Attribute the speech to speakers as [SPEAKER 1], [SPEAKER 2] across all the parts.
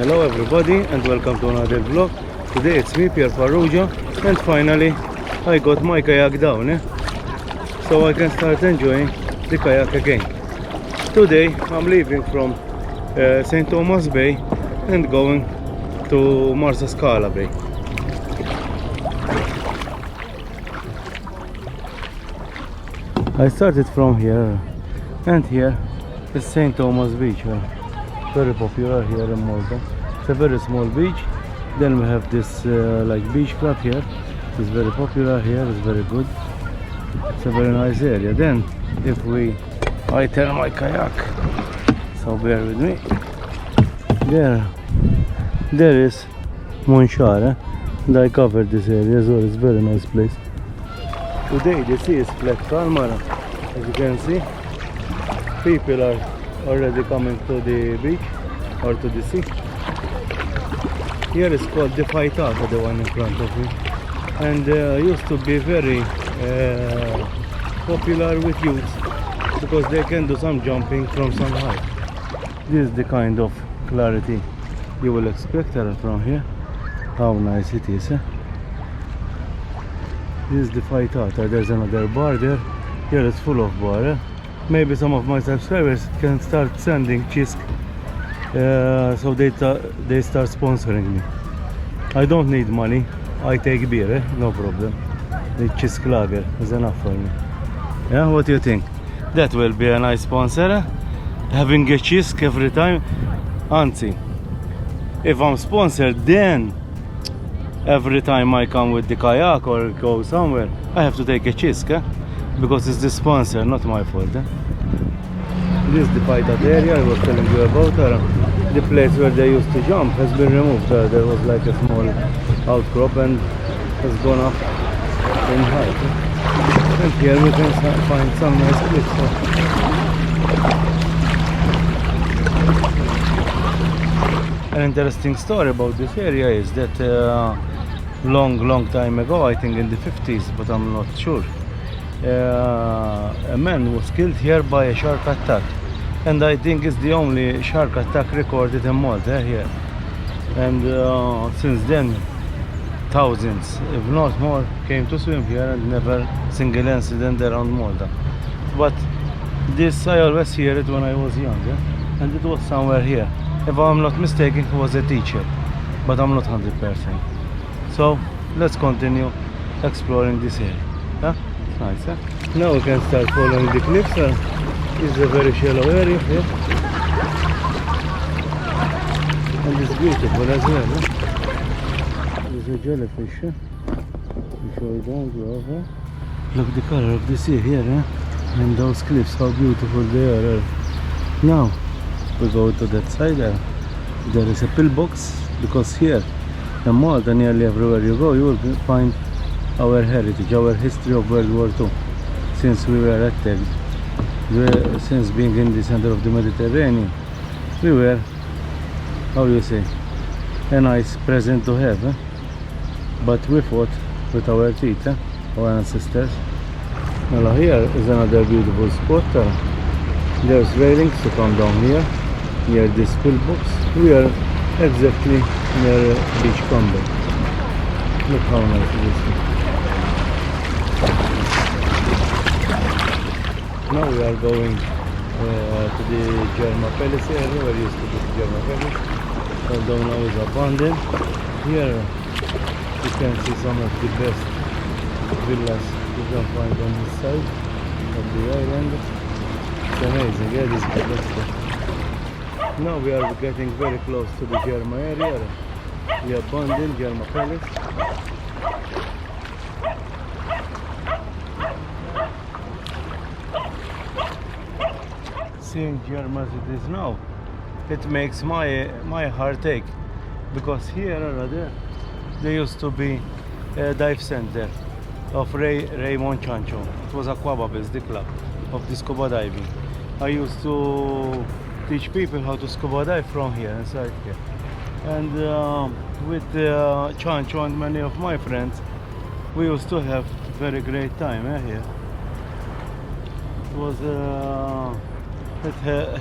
[SPEAKER 1] Hello everybody and welcome to another vlog. Today it's me, Pierre Farrugia, and finally I got my kayak down, so I can start enjoying the kayak again. Today I'm leaving from St. Thomas Bay and going to Marsaskala Bay. I started from here, and here is St. Thomas Beach, very popular here in Malta. It's a very small beach. Then we have this like beach club here. It's very popular here, it's very good. It's a very nice area. Then if I turn my kayak, so bear with me. There is Monshara, and I covered this area as well. It's a very nice place. Today the sea is flat calm, as you can see. People are already coming to the beach or to the sea. Here is called the Faitata, the one in front of me, and used to be very popular with youths because they can do some jumping from some height. This is the kind of clarity you will expect from here. How nice it is, This is the Faitata. There's another bar there. Here it's full of bar. Maybe some of my subscribers can start sending chisk, so they start sponsoring me. I don't need money. I take beer, no problem. The chisk lager is enough for me. Yeah, what do you think? That will be a nice sponsor, having a chisk every time. Anzi, if I'm sponsored, then every time I come with the kayak or go somewhere, I have to take a chisk, because it's the sponsor, not my fault. This is the Paitat area I was telling you about. The place where they used to jump has been removed. There was like a small outcrop and has gone up in height. And here we can find some nice cliffs. An interesting story about this area is that long time ago, I think in the 50s, but I'm not sure, a man was killed here by a shark attack, and I think it's the only shark attack recorded in Malta here. And since then, thousands, if not more, came to swim here, and never single incident around Malta. But this, I always hear it when I was young, and it was somewhere here. If I'm not mistaken, he was a teacher, but I'm not 100%. So let's continue exploring this area. Nice, Now we can start following the cliffs. It's a very shallow area here, and it's beautiful as well. There's a jellyfish. You don't go over. Look the color of the sea here, and those cliffs, how beautiful they are. Now we go to that side. There is a pillbox, because here in Malta, nearly everywhere you go, you will find our heritage, our history of World War II, since we were attacked. Since being in the center of the Mediterranean, we were, how you say, a nice present to have, but we fought with our teeth, our ancestors. Well, here is another beautiful spot. There's railings to come down here, near this pillbox. We are exactly near beach combo. Look how nice it is. Now we are going to the Jerma Palace area, where used to be the Jerma Palace. Although now it's abandoned. Here you can see some of the best villas you can find on this side of the island. It's amazing, this is now we are getting very close to the Jerma area, the abandoned Jerma Palace. Seeing Jerma as it is now, it makes my heart ache, because here or there used to be a dive center of Raymond Chancho. It was Aquabubbles, the club of the scuba diving. I used to teach people how to scuba dive from here, inside here. And with Chancho and many of my friends, we used to have very great time here. It was,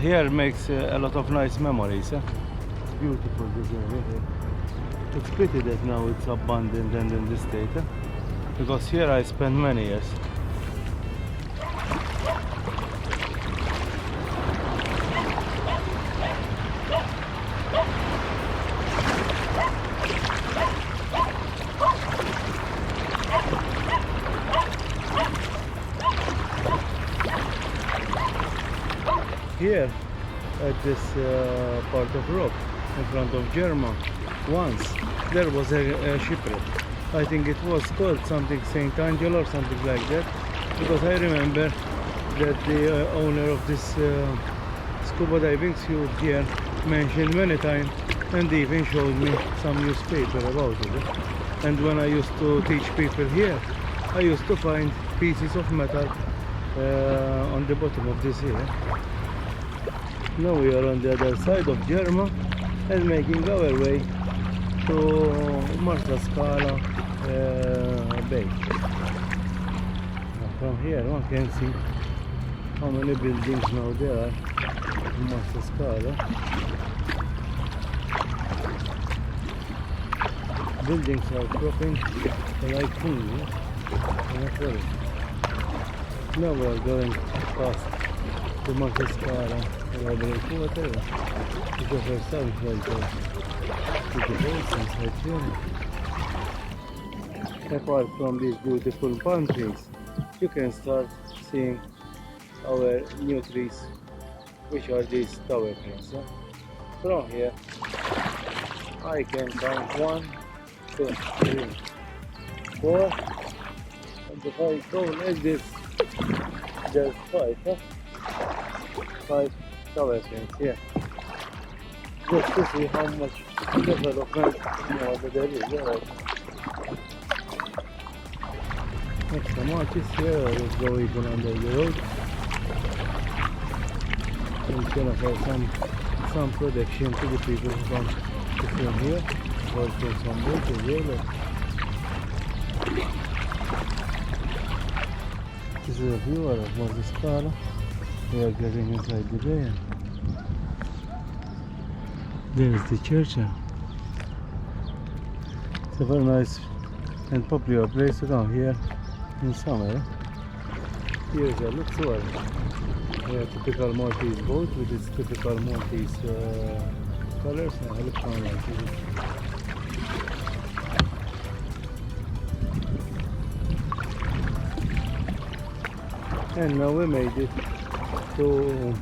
[SPEAKER 1] here makes a lot of nice memories. beautiful, this area here. It's pity that now it's abandoned and in this state, because here I spent many years. Here at this part of rock in front of Jerma, once there was a shipwreck. I think it was called something St. Angelo or something like that, because I remember that the owner of this scuba diving suit here mentioned many times, and even showed me some newspaper about it. And when I used to teach people here, I used to find pieces of metal on the bottom of this here. Now we are on the other side of Jerma and making our way to Marsascala Bay. Now from here one can see how many buildings now there are in Marsascala. Buildings are cropping like things in a forest. Now we are going past the Marsascala water, which offers some shelter to the boats inside here. Apart from these beautiful palm trees, you can start seeing our new trees, which are these tower trees. From here, I can count 1, 2, 3, 4, and if I go like this, there's 5. 5 tower cranes here, just to see how much development there is. Next time out is here, let's go even under the road. It's gonna have some protection to the people who come to film here, or from some boat as well. This is a view of Marsascala. We are getting inside the bay. There is the church. It's a very nice and popular place to come here in summer. Here is a Luxor, a typical Maltese boat with its typical Maltese colors. Look how nice it is. And now we made it to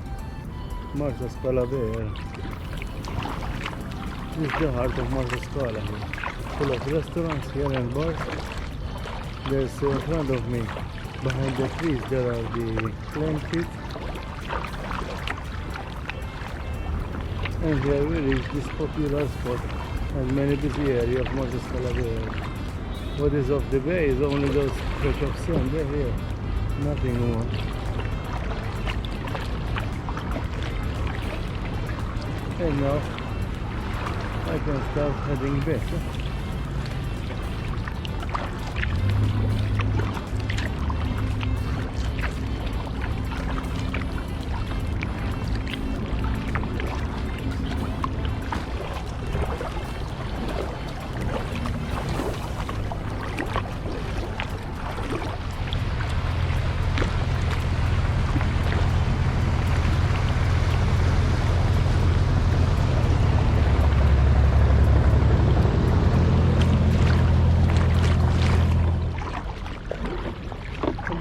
[SPEAKER 1] Marsaskala Bay. This is the heart of Marsascala, full of restaurants here and bars. There's in front of me, behind the trees, there are the clam pits. And here we reach this popular spot and many busy area of Marsaskala Bay. What is of the bay is only those stretch of sand here, nothing more. And now I can start heading back.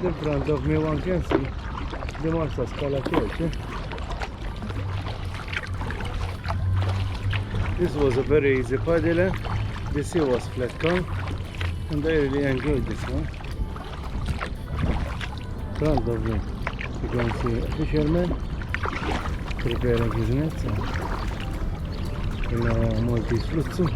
[SPEAKER 1] In front of me one can see the Marsaskala church. This was a very easy paddle. The sea was flat calm and I really enjoyed this one. In front of me you can see a fisherman preparing his nets in a Maltese flutsu.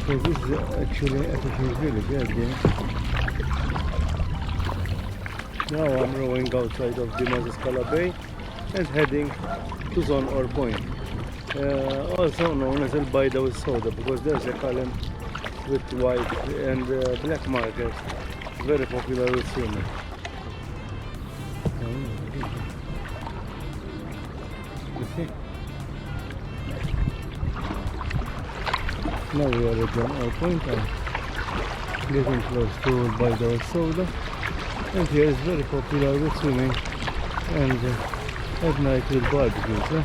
[SPEAKER 1] So this is actually a fishing village again. Now I'm rowing outside of the Marsascala Bay and heading to Zone or Point, also known as El Baida with Soda, because there's a column with white and black markers, very popular with swimming. You see? Now we are at Jerma point and getting close to Bida Soda. And here is very popular with swimming and at night with barbecues.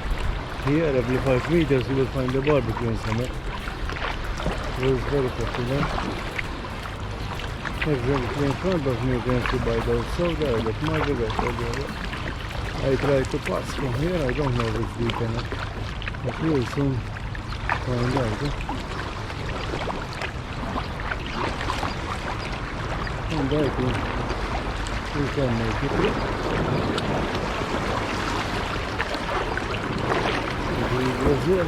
[SPEAKER 1] Here every 5 meters you will find a barbecue in summer. It is very popular. Exactly in front of me you can see Bida Soda, I got Margaret. I try to pass from here, I don't know if it's deep enough, but we will soon find out. And I think we can make it. Brazil.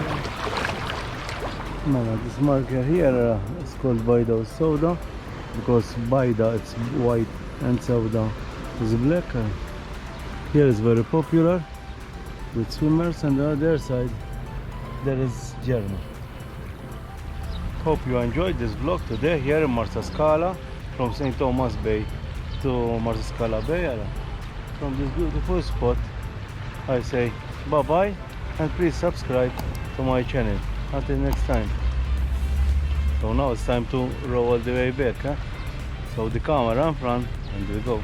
[SPEAKER 1] No, this marker here is called Bida Soda because Bida it's white and Soda is black. Here is very popular with swimmers, and on the other side there is Jerma. Hope you enjoyed this vlog today here in Marsascala, from St. Thomas Bay to Marsaskala Bay. From this beautiful spot I say bye bye, and please subscribe to my channel. Until next time. So now it's time to roll all the way back. So the camera in front and we go.